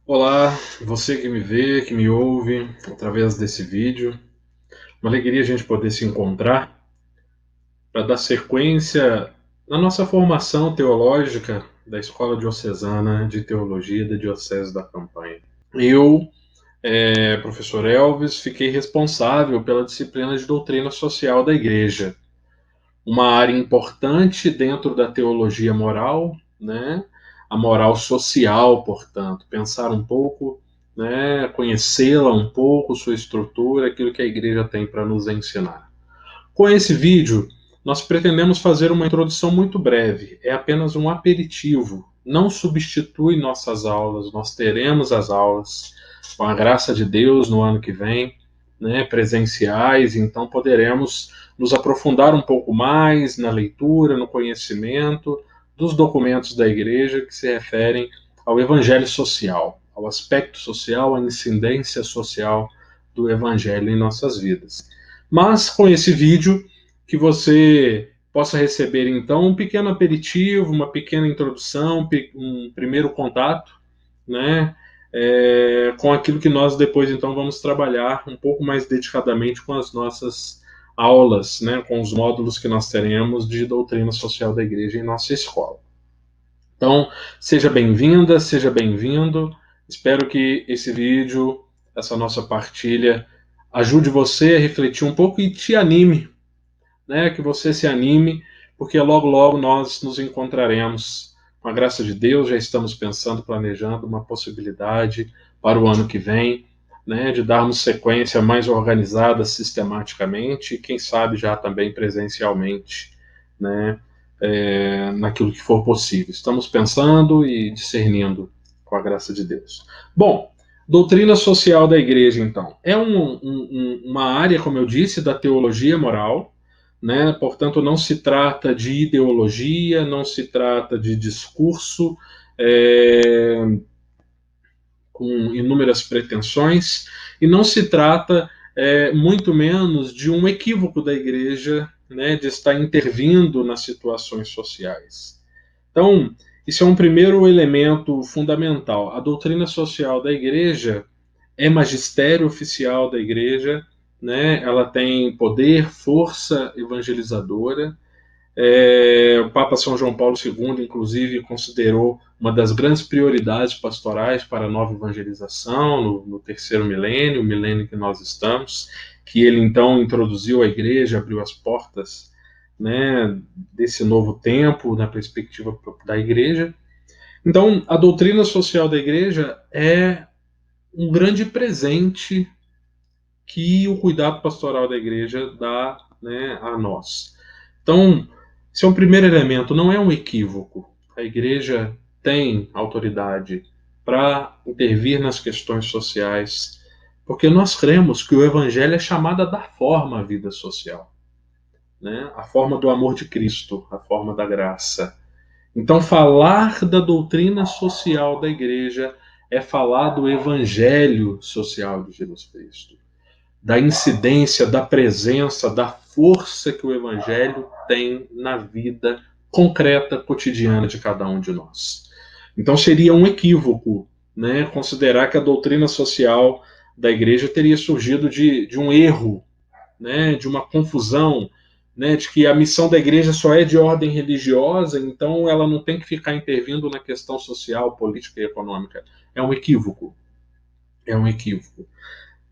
Olá, você que me vê, que me ouve através desse vídeo. Uma alegria a gente poder se encontrar para dar sequência na nossa formação teológica da Escola Diocesana de Teologia da Diocese da Campanha. Eu, professor Elvis, fiquei responsável pela disciplina de doutrina social da Igreja, uma área importante dentro da teologia moral, né? A moral social, portanto, pensar um pouco, né? Conhecê-la um pouco, sua estrutura, aquilo que a igreja tem para nos ensinar. Com esse vídeo, nós pretendemos fazer uma introdução muito breve, é apenas um aperitivo, não substitui nossas aulas, nós teremos as aulas, com a graça de Deus, no ano que vem, né, presenciais, então poderemos nos aprofundar um pouco mais na leitura, no conhecimento dos documentos da igreja que se referem ao evangelho social, ao aspecto social, à incidência social do evangelho em nossas vidas. Mas com esse vídeo, que você possa receber então um pequeno aperitivo, uma pequena introdução, um primeiro contato, né, com aquilo que nós depois então vamos trabalhar um pouco mais dedicadamente com as nossas aulas, né, com os módulos que nós teremos de doutrina social da igreja em nossa escola. Então, seja bem-vinda, seja bem-vindo. Espero que esse vídeo, essa nossa partilha, ajude você a refletir um pouco e te anime, né? Que você se anime, porque logo, logo nós nos encontraremos. Com a graça de Deus, já estamos pensando, planejando uma possibilidade para o ano que vem, né? De darmos sequência mais organizada, sistematicamente, e quem sabe já também presencialmente, né? Naquilo que for possível. Estamos pensando e discernindo com a graça de Deus. Bom, doutrina social da igreja, então. É uma área, como eu disse, da teologia moral, né? Portanto, não se trata de ideologia, não se trata de discurso com inúmeras pretensões, e não se trata muito menos de um equívoco da igreja, né, de estar intervindo nas situações sociais. Então, isso é um primeiro elemento fundamental. A doutrina social da igreja é magistério oficial da igreja, né? Ela tem poder, força evangelizadora. O Papa São João Paulo II, inclusive, considerou uma das grandes prioridades pastorais para a nova evangelização no terceiro milênio, o milênio que nós estamos, que ele então introduziu a igreja, abriu as portas, né, desse novo tempo na perspectiva da igreja. Então, a doutrina social da igreja é um grande presente que o cuidado pastoral da igreja dá, né, a nós. Então, esse é um primeiro elemento, não é um equívoco. A igreja tem autoridade para intervir nas questões sociais, porque nós cremos que o evangelho é chamado a dar forma à vida social, né? A forma do amor de Cristo, a forma da graça. Então, falar da doutrina social da igreja é falar do evangelho social de Jesus Cristo, da incidência, da presença, da força que o Evangelho tem na vida concreta, cotidiana de cada um de nós. Então seria um equívoco, né, considerar que a doutrina social da igreja teria surgido de um erro, né, de uma confusão, né, de que a missão da igreja só é de ordem religiosa, então ela não tem que ficar intervindo na questão social, política e econômica. É um equívoco. É um equívoco.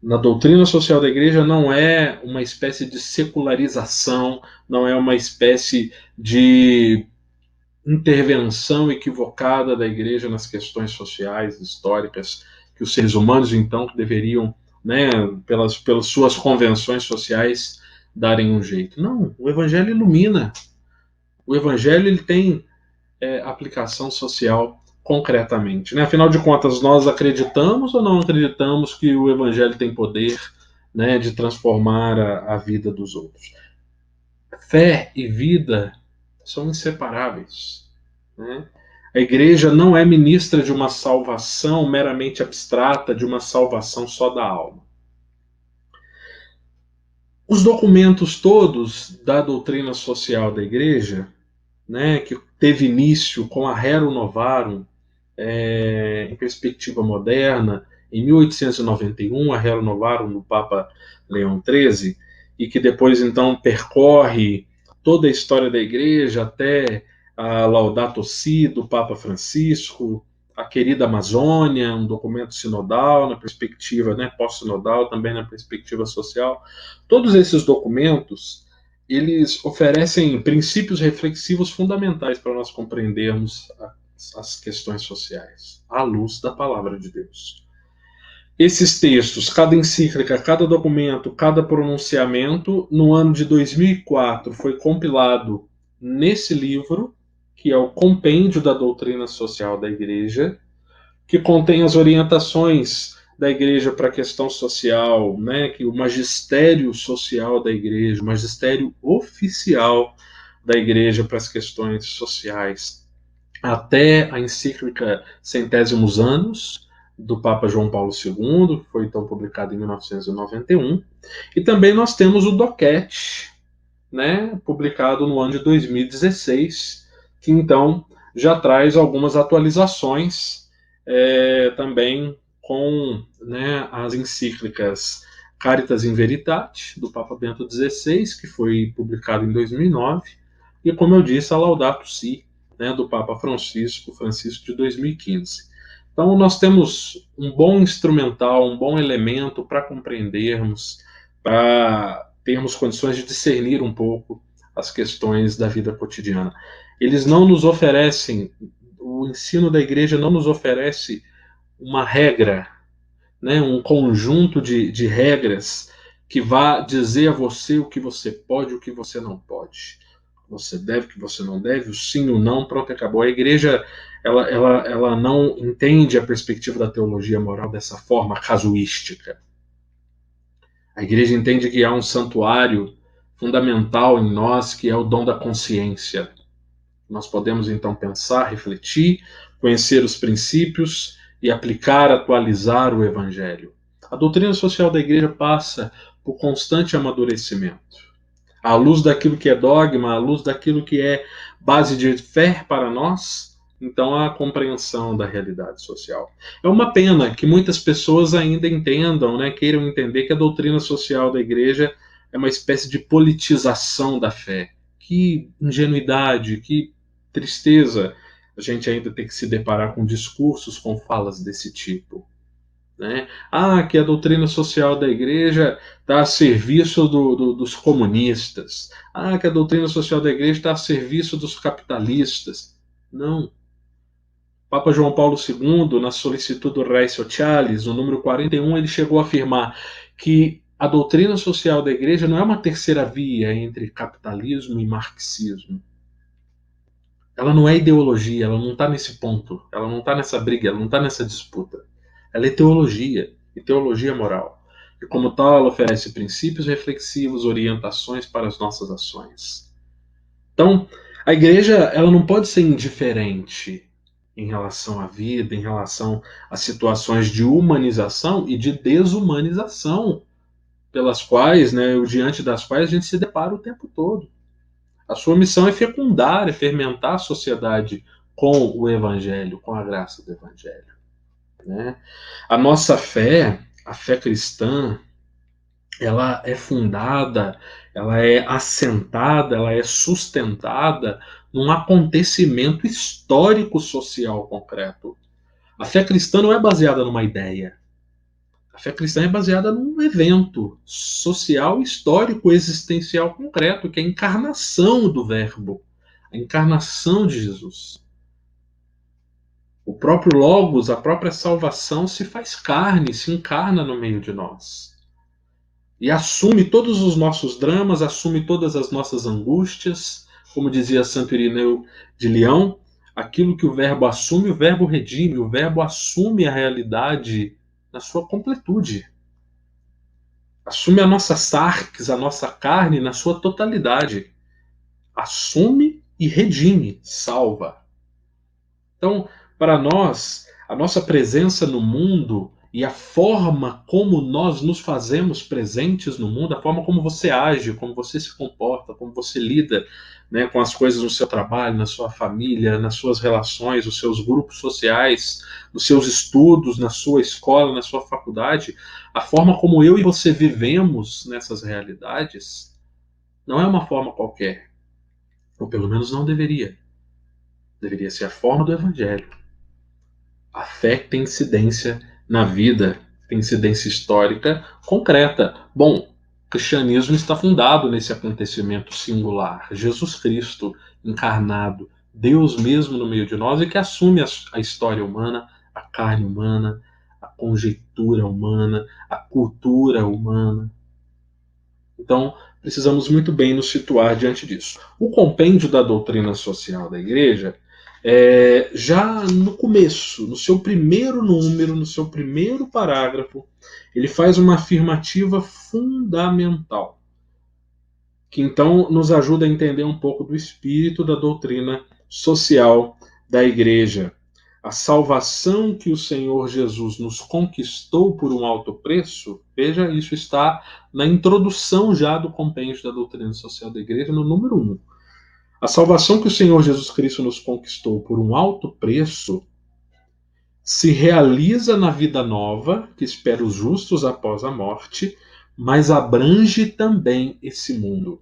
Na doutrina social da igreja não é uma espécie de secularização, não é uma espécie de intervenção equivocada da igreja nas questões sociais, históricas, que os seres humanos, então, deveriam, né, pelas suas convenções sociais, darem um jeito. Não, o evangelho ilumina. O evangelho ele tem aplicação social concretamente, né? Afinal de contas, nós acreditamos ou não acreditamos que o evangelho tem poder, né, de transformar a vida dos outros? Fé e vida são inseparáveis, né? A igreja não é ministra de uma salvação meramente abstrata, de uma salvação só da alma. Os documentos todos da doutrina social da igreja, né, que teve início com a Rerum Novarum, em perspectiva moderna, em 1891, a renovaram no Papa Leão XIII, e que depois então percorre toda a história da Igreja até a Laudato Si do Papa Francisco, a querida Amazônia, um documento sinodal na perspectiva, né, pós-sinodal, também na perspectiva social. Todos esses documentos, eles oferecem princípios reflexivos fundamentais para nós compreendermos as questões sociais, à luz da palavra de Deus. Esses textos, cada encíclica, cada documento, cada pronunciamento, no ano de 2004 foi compilado nesse livro, que é o Compêndio da Doutrina Social da Igreja, que contém as orientações da Igreja para a questão social, né, que o magistério social da Igreja, o magistério oficial da Igreja para as questões sociais, até a encíclica Centésimos Anos, do Papa João Paulo II, que foi então publicado em 1991, e também nós temos o DOCET, né, publicado no ano de 2016, que então já traz algumas atualizações também com, né, as encíclicas Caritas in Veritate, do Papa Bento XVI, que foi publicado em 2009, e, como eu disse, a Laudato Si, né, do Papa Francisco de 2015. Então, nós temos um bom instrumental, um bom elemento para compreendermos, para termos condições de discernir um pouco as questões da vida cotidiana. Eles não nos oferecem, o ensino da igreja não nos oferece uma regra, né, um conjunto de regras que vá dizer a você o que você pode e o que você não pode. Você deve, o que você não deve, o sim ou não, pronto, acabou. A igreja ela não entende a perspectiva da teologia moral dessa forma casuística. A igreja entende que há um santuário fundamental em nós, que é o dom da consciência. Nós podemos então pensar, refletir, conhecer os princípios e aplicar, atualizar o evangelho. A doutrina social da igreja passa por constante amadurecimento. À luz daquilo que é dogma, à luz daquilo que é base de fé para nós, então há a compreensão da realidade social. É uma pena que muitas pessoas ainda entendam, né, queiram entender que a doutrina social da igreja é uma espécie de politização da fé. Que ingenuidade, que tristeza a gente ainda tem que se deparar com discursos, com falas desse tipo. Né? Que a doutrina social da igreja está a serviço dos comunistas. Que a doutrina social da igreja está a serviço dos capitalistas. Não. Papa João Paulo II, na Solicitudo Rei Socialis, no número 41, ele chegou a afirmar que a doutrina social da igreja não é uma terceira via entre capitalismo e marxismo. Ela não é ideologia, ela não está nesse ponto, ela não está nessa briga, ela não está nessa disputa. Ela é teologia, e teologia moral. E como tal, ela oferece princípios reflexivos, orientações para as nossas ações. Então, a igreja ela não pode ser indiferente em relação à vida, em relação a situações de humanização e de desumanização pelas quais, né, diante das quais a gente se depara o tempo todo. A sua missão é fecundar, é fermentar a sociedade com o evangelho, com a graça do evangelho. Né? A nossa fé, a fé cristã, ela é fundada, ela é assentada, ela é sustentada num acontecimento histórico social concreto. A fé cristã não é baseada numa ideia. A fé cristã é baseada num evento social, histórico, existencial concreto, que é a encarnação do Verbo, a encarnação de Jesus. O próprio Logos, a própria salvação se faz carne, se encarna no meio de nós. E assume todos os nossos dramas, assume todas as nossas angústias, como dizia Santo Irineu de Leão, aquilo que o Verbo assume, o Verbo redime, o Verbo assume a realidade na sua completude. Assume a nossa sarx, a nossa carne na sua totalidade. Assume e redime, salva. Então, para nós, a nossa presença no mundo e a forma como nós nos fazemos presentes no mundo, a forma como você age, como você se comporta, como você lida, né, com as coisas no seu trabalho, na sua família, nas suas relações, nos seus grupos sociais, nos seus estudos, na sua escola, na sua faculdade, a forma como eu e você vivemos nessas realidades não é uma forma qualquer, ou pelo menos não deveria. Deveria ser a forma do Evangelho. A fé tem incidência na vida, tem incidência histórica concreta. Bom, o cristianismo está fundado nesse acontecimento singular. Jesus Cristo encarnado, Deus mesmo no meio de nós e que assume a história humana, a carne humana, a conjectura humana, a cultura humana. Então, precisamos muito bem nos situar diante disso. O compêndio da doutrina social da Igreja, já no começo, no seu primeiro número, no seu primeiro parágrafo, ele faz uma afirmativa fundamental, que então nos ajuda a entender um pouco do espírito da doutrina social da Igreja. A salvação que o Senhor Jesus nos conquistou por um alto preço, veja, isso está na introdução já do compêndio da doutrina social da Igreja, no número 1. A salvação que o Senhor Jesus Cristo nos conquistou por um alto preço se realiza na vida nova, que espera os justos após a morte, mas abrange também esse mundo.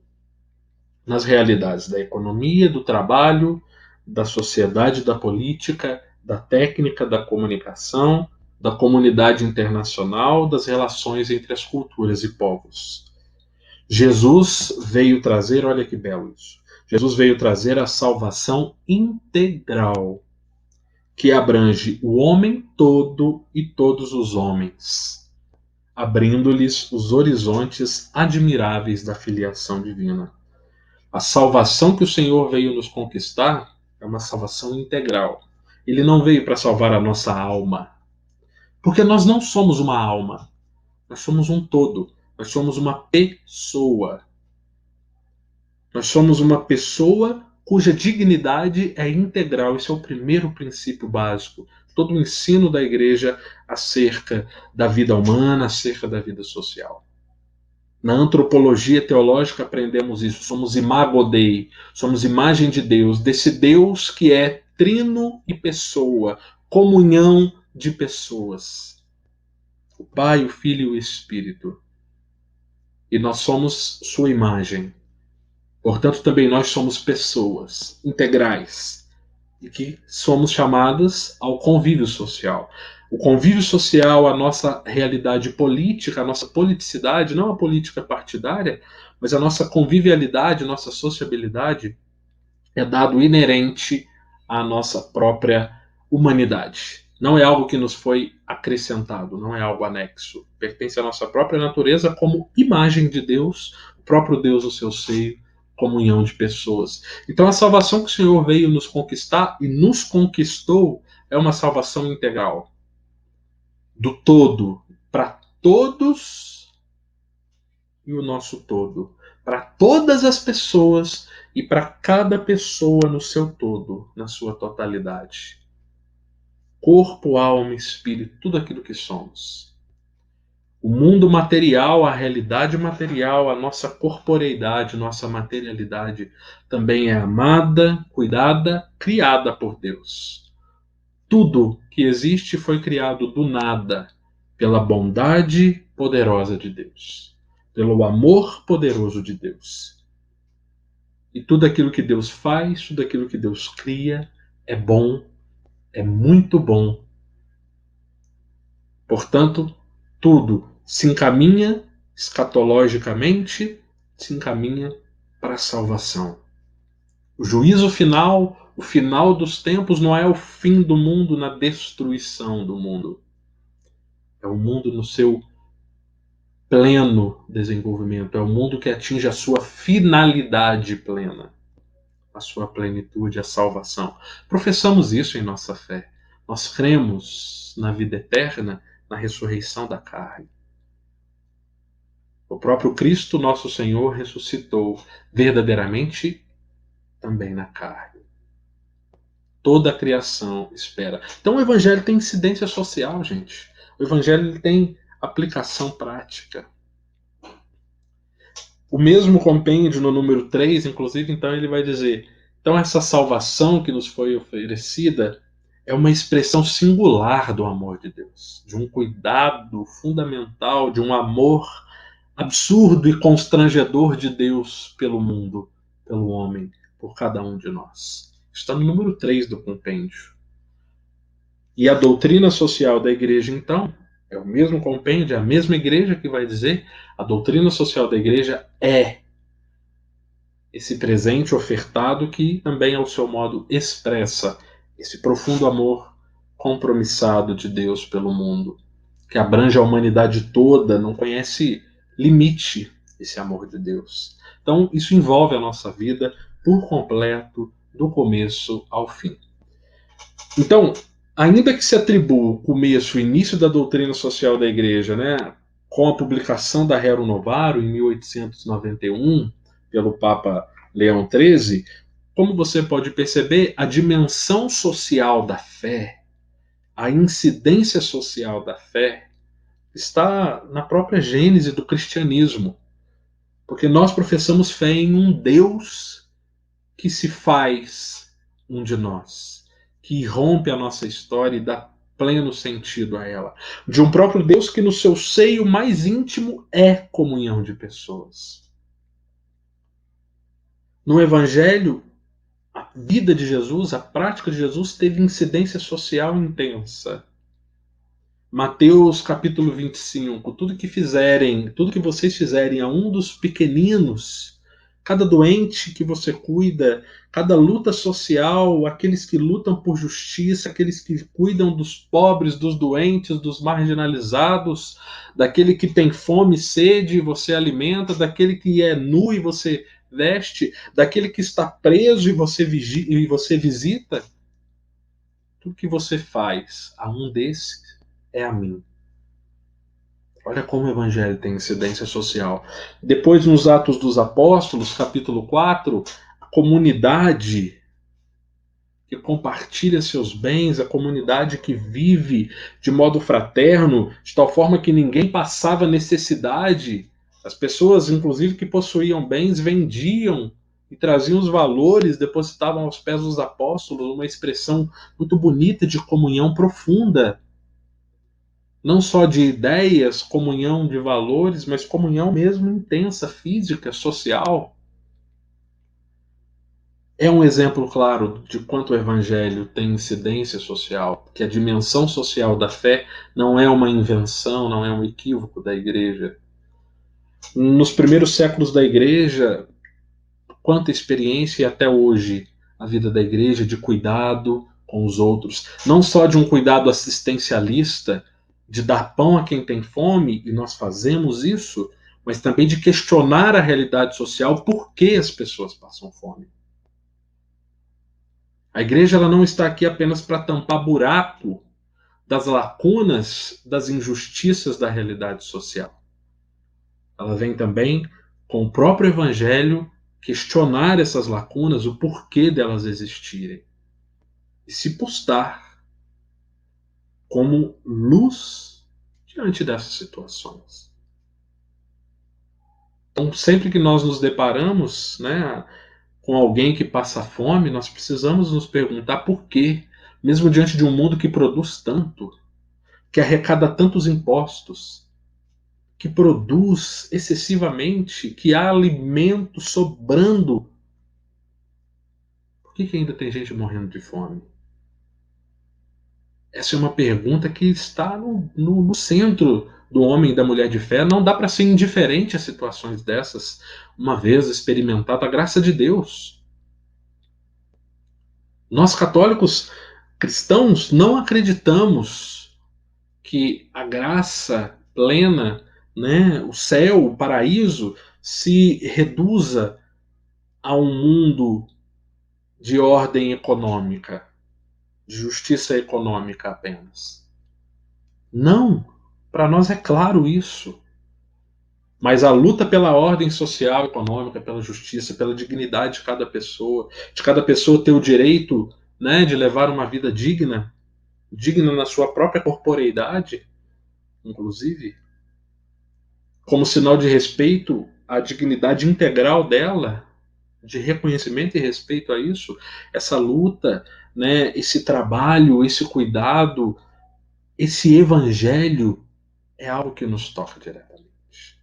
Nas realidades da economia, do trabalho, da sociedade, da política, da técnica, da comunicação, da comunidade internacional, das relações entre as culturas e povos. Jesus veio trazer, olha que belo isso, Jesus veio trazer a salvação integral, que abrange o homem todo e todos os homens, abrindo-lhes os horizontes admiráveis da filiação divina. A salvação que o Senhor veio nos conquistar é uma salvação integral. Ele não veio para salvar a nossa alma, porque nós não somos uma alma, nós somos um todo, nós somos uma pessoa. Nós somos uma pessoa cuja dignidade é integral. Esse é o primeiro princípio básico. Todo o ensino da Igreja acerca da vida humana, acerca da vida social. Na antropologia teológica aprendemos isso. Somos imago Dei, somos imagem de Deus, desse Deus que é trino e pessoa, comunhão de pessoas. O Pai, o Filho e o Espírito. E nós somos sua imagem. Portanto, também nós somos pessoas integrais e que somos chamadas ao convívio social. O convívio social, a nossa realidade política, a nossa politicidade, não a política partidária, mas a nossa convivialidade, nossa sociabilidade, é dado inerente à nossa própria humanidade. Não é algo que nos foi acrescentado, não é algo anexo. Pertence à nossa própria natureza como imagem de Deus, o próprio Deus no seu seio, comunhão de pessoas. Então a salvação que o Senhor veio nos conquistar e nos conquistou é uma salvação integral. Do todo, para todos e o nosso todo. Para todas as pessoas e para cada pessoa no seu todo, na sua totalidade. Corpo, alma, espírito, tudo aquilo que somos. O mundo material, a realidade material, a nossa corporeidade, nossa materialidade também é amada, cuidada, criada por Deus. Tudo que existe foi criado do nada, pela bondade poderosa de Deus, pelo amor poderoso de Deus. E tudo aquilo que Deus faz, tudo aquilo que Deus cria, é bom, é muito bom. Portanto, tudo se encaminha escatologicamente, se encaminha para a salvação. O juízo final, o final dos tempos, não é o fim do mundo na destruição do mundo. É o mundo no seu pleno desenvolvimento. É o mundo que atinge a sua finalidade plena, a sua plenitude, a salvação. Professamos isso em nossa fé. Nós cremos na vida eterna, na ressurreição da carne. O próprio Cristo, nosso Senhor, ressuscitou verdadeiramente também na carne. Toda a criação espera. Então o Evangelho tem incidência social, gente. O Evangelho tem aplicação prática. O mesmo compêndio no número 3, inclusive, então ele vai dizer: então essa salvação que nos foi oferecida é uma expressão singular do amor de Deus, de um cuidado fundamental, de um amor absurdo e constrangedor de Deus pelo mundo, pelo homem, por cada um de nós. Está no número 3 do compêndio. E a doutrina social da igreja, então, é o mesmo compêndio, é a mesma igreja que vai dizer: a doutrina social da igreja é esse presente ofertado que também, ao seu modo, expressa esse profundo amor compromissado de Deus pelo mundo, que abrange a humanidade toda, não conhece limite esse amor de Deus. Então, isso envolve a nossa vida por completo, do começo ao fim. Então, ainda que se atribua o começo, o início da doutrina social da Igreja, né, com a publicação da Rerum Novarum em 1891 pelo Papa Leão XIII, como você pode perceber, a dimensão social da fé, a incidência social da fé, está na própria gênese do cristianismo, porque nós professamos fé em um Deus que se faz um de nós, que rompe a nossa história e dá pleno sentido a ela, de um próprio Deus que no seu seio mais íntimo é comunhão de pessoas. No Evangelho, a vida de Jesus, a prática de Jesus teve incidência social intensa. Mateus capítulo 25, tudo que fizerem, tudo que vocês fizerem a um dos pequeninos, cada doente que você cuida, cada luta social, aqueles que lutam por justiça, aqueles que cuidam dos pobres, dos doentes, dos marginalizados, daquele que tem fome e sede e você alimenta, daquele que é nu e você veste, daquele que está preso e você visita, tudo que você faz a um desses é a mim. Olha como o Evangelho tem incidência social. Depois, nos Atos dos Apóstolos, capítulo 4, a comunidade que compartilha seus bens, a comunidade que vive de modo fraterno, de tal forma que ninguém passava necessidade. As pessoas, inclusive, que possuíam bens, vendiam e traziam os valores, depositavam aos pés dos apóstolos, uma expressão muito bonita de comunhão profunda. Não só de ideias, comunhão de valores, mas comunhão mesmo intensa, física, social. É um exemplo claro de quanto o Evangelho tem incidência social, que a dimensão social da fé não é uma invenção, não é um equívoco da Igreja. Nos primeiros séculos da Igreja, quanta experiência e até hoje a vida da Igreja de cuidado com os outros, não só de um cuidado assistencialista, de dar pão a quem tem fome, e nós fazemos isso, mas também de questionar a realidade social, por que as pessoas passam fome. A igreja ela não está aqui apenas para tampar buraco das lacunas, das injustiças da realidade social. Ela vem também, com o próprio evangelho, questionar essas lacunas, o porquê delas existirem. E se postar como luz diante dessas situações. Então, sempre que nós nos deparamos, né, com alguém que passa fome, nós precisamos nos perguntar por quê, mesmo diante de um mundo que produz tanto, que arrecada tantos impostos, que produz excessivamente, que há alimento sobrando. Por que ainda tem gente morrendo de fome? Essa é uma pergunta que está no centro do homem e da mulher de fé. Não dá para ser indiferente a situações dessas, uma vez experimentada a graça de Deus. Nós católicos cristãos não acreditamos que a graça plena, né, o céu, o paraíso, se reduza a um mundo de ordem econômica, de justiça econômica apenas. Não, para nós é claro isso. Mas a luta pela ordem social, econômica, pela justiça, pela dignidade de cada pessoa ter o direito, né, de levar uma vida digna, digna na sua própria corporeidade, inclusive, como sinal de respeito a dignidade integral dela, de reconhecimento e respeito a isso, essa luta, né, esse trabalho, esse cuidado, esse evangelho é algo que nos toca diretamente.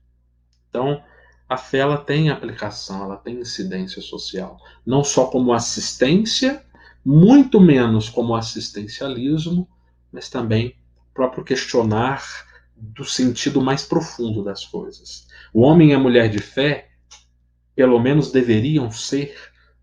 Então, a fé ela tem aplicação, ela tem incidência social, não só como assistência, muito menos como assistencialismo, mas também próprio questionar do sentido mais profundo das coisas. O homem e a mulher de fé, pelo menos deveriam ser,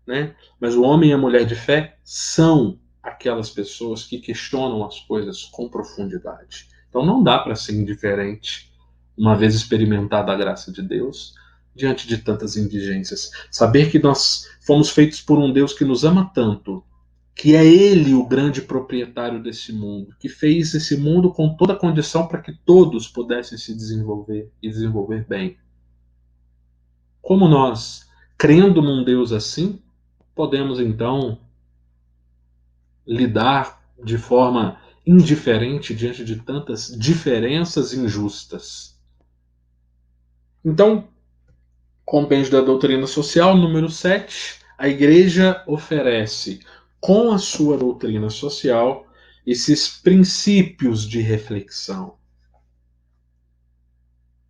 né? Mas o homem e a mulher de fé são aquelas pessoas que questionam as coisas com profundidade. Então não dá para ser indiferente, uma vez experimentada a graça de Deus, diante de tantas indigências. Saber que nós fomos feitos por um Deus que nos ama tanto, que é Ele o grande proprietário desse mundo, que fez esse mundo com toda a condição para que todos pudessem se desenvolver e desenvolver bem. Como nós, crendo num Deus assim, podemos então lidar de forma indiferente diante de tantas diferenças injustas? Então, compêndio da doutrina social, número 7, a Igreja oferece, com a sua doutrina social, esses princípios de reflexão,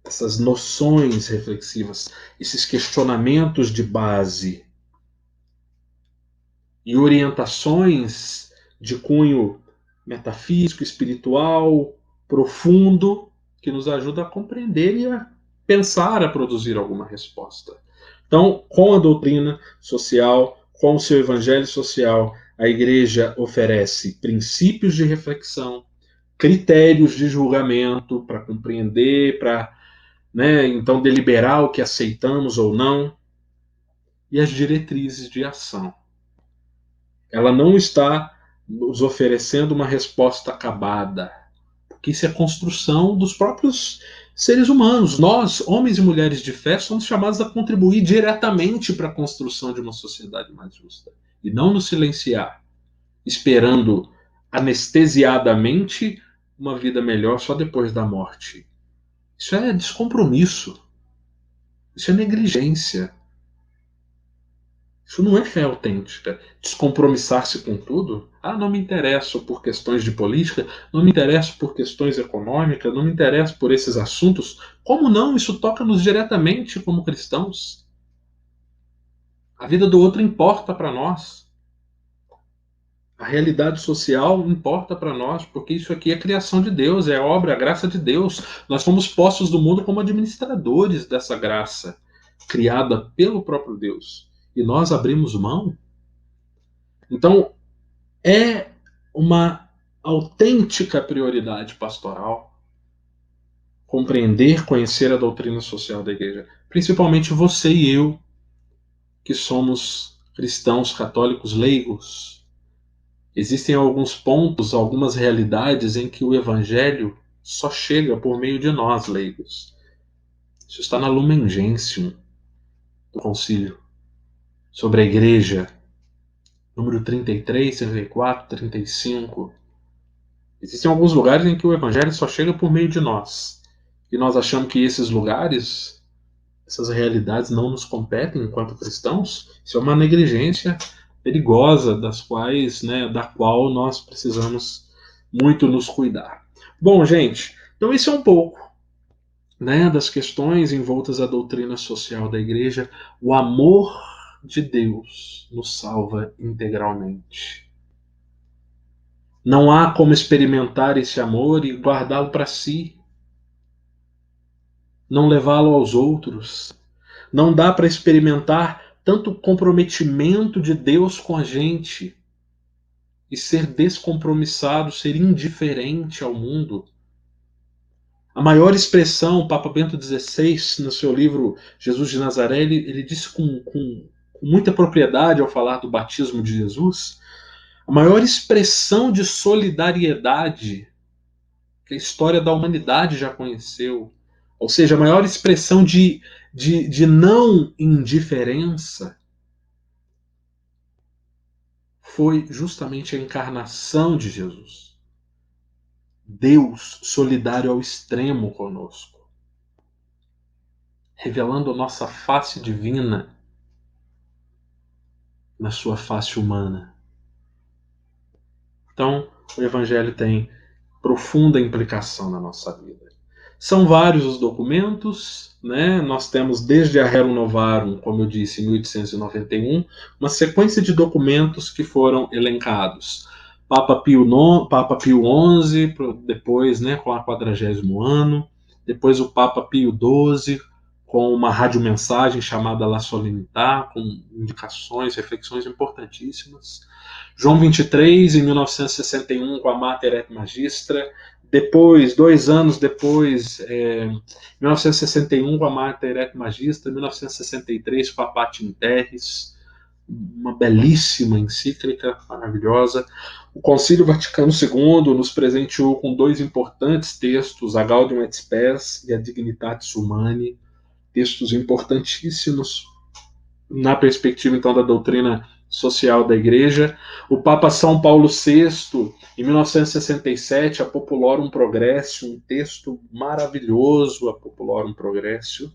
essas noções reflexivas, esses questionamentos de base e orientações de cunho metafísico, espiritual, profundo, que nos ajuda a compreender e a pensar, a produzir alguma resposta. Então, com a doutrina social, com o seu evangelho social, a Igreja oferece princípios de reflexão, critérios de julgamento para compreender, para, né, então deliberar o que aceitamos ou não, e as diretrizes de ação. Ela não está nos oferecendo uma resposta acabada, porque isso é construção dos próprios seres humanos. Nós, homens e mulheres de fé, somos chamados a contribuir diretamente para a construção de uma sociedade mais justa e não nos silenciar, esperando anestesiadamente uma vida melhor só depois da morte. Isso é descompromisso, isso é negligência. Isso não é fé autêntica. Descompromissar-se com tudo? Ah, não me interesso por questões de política, não me interesso por questões econômicas, não me interesso por esses assuntos. Como não? Isso toca-nos diretamente como cristãos. A vida do outro importa para nós. A realidade social importa para nós, porque isso aqui é criação de Deus, é obra, a graça de Deus. Nós fomos postos do mundo como administradores dessa graça, criada pelo próprio Deus. E nós abrimos mão? Então, é uma autêntica prioridade pastoral compreender, conhecer a doutrina social da igreja. Principalmente você e eu, que somos cristãos católicos leigos. Existem alguns pontos, algumas realidades em que o evangelho só chega por meio de nós, leigos. Isso está na Lumen Gentium do Concílio sobre a igreja, número 33, 34, 35. Existem alguns lugares em que o evangelho só chega por meio de nós. E nós achamos que esses lugares, essas realidades não nos competem enquanto cristãos. Isso é uma negligência perigosa da qual nós precisamos muito nos cuidar. Bom, gente, então isso é um pouco, né, das questões envoltas à doutrina social da igreja. O amor de Deus nos salva integralmente. Não há como experimentar esse amor e guardá-lo para si, não levá-lo aos outros. Não dá para experimentar tanto comprometimento de Deus com a gente e ser descompromissado, ser indiferente ao mundo. A maior expressão, o Papa Bento XVI, no seu livro Jesus de Nazaré, ele disse com muita propriedade ao falar do batismo de Jesus, a maior expressão de solidariedade que a história da humanidade já conheceu, ou seja, a maior expressão de não indiferença, foi justamente a encarnação de Jesus. Deus solidário ao extremo conosco. revelando a nossa face divina na sua face humana. Então, o Evangelho tem profunda implicação na nossa vida. São vários os documentos, né? Nós temos desde a Rerum Novarum, como eu disse, em 1891, uma sequência de documentos que foram elencados. Papa Pio XI, depois, né, com o 40º ano, depois o Papa Pio XII, com uma radiomensagem chamada La Solenità, com indicações, reflexões importantíssimas. João 23, em 1961, com a Mater et Magistra. Depois, 2 anos depois, 1961, com a Mater et Magistra. 1963, com a Pater Terris. Uma belíssima encíclica, maravilhosa. O Concílio Vaticano II nos presenteou com 2 importantes textos, a Gaudium et Spes e a Dignitatis Humanae, textos importantíssimos na perspectiva, então, da doutrina social da Igreja. O Papa São Paulo VI, em 1967, a Populorum Progressio, um texto maravilhoso, a Populorum Progressio,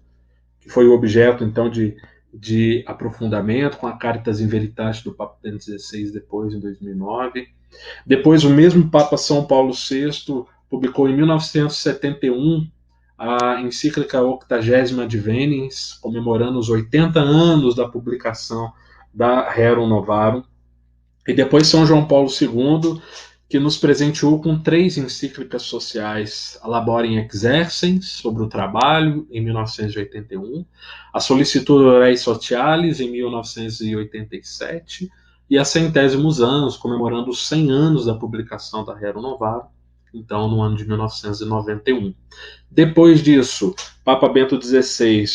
que foi o objeto, então, de aprofundamento, com a Caritas in Veritate do Papa Bento XVI, depois, em 2009. Depois, o mesmo Papa São Paulo VI publicou, em 1971, a encíclica 80 Adveniens, comemorando os 80 anos da publicação da Rerum Novarum. E depois São João Paulo II, que nos presenteou com 3 encíclicas sociais: a Laborem Exercens, sobre o trabalho, em 1981, a Sollicitudo Rei Socialis, em 1987, e a Centésimos Anos, comemorando os 100 anos da publicação da Rerum Novarum, então no ano de 1991. Depois disso, Papa Bento XVI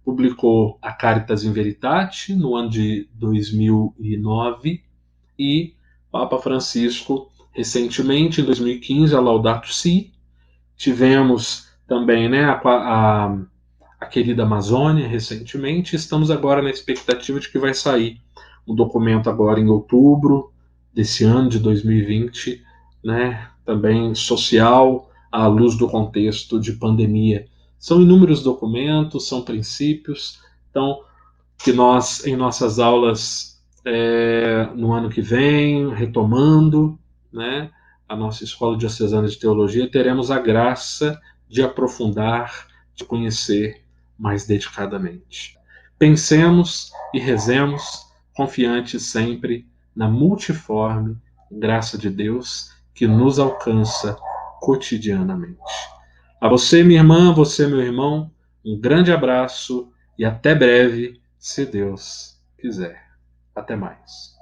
publicou a Caritas in Veritate, no ano de 2009, e Papa Francisco, recentemente, em 2015, a Laudato Si. Tivemos também, né, a querida Amazônia, recentemente. Estamos agora na expectativa de que vai sair um documento agora em outubro desse ano, de 2020, né, também social, à luz do contexto de pandemia. São inúmeros documentos, são princípios, então, que nós, em nossas aulas no ano que vem, retomando, né, a nossa Escola Diocesana de Teologia, teremos a graça de aprofundar, de conhecer mais dedicadamente. Pensemos e rezemos, confiantes sempre na multiforme graça de Deus que nos alcança cotidianamente. A você, minha irmã, você, meu irmão, um grande abraço e até breve, se Deus quiser. Até mais.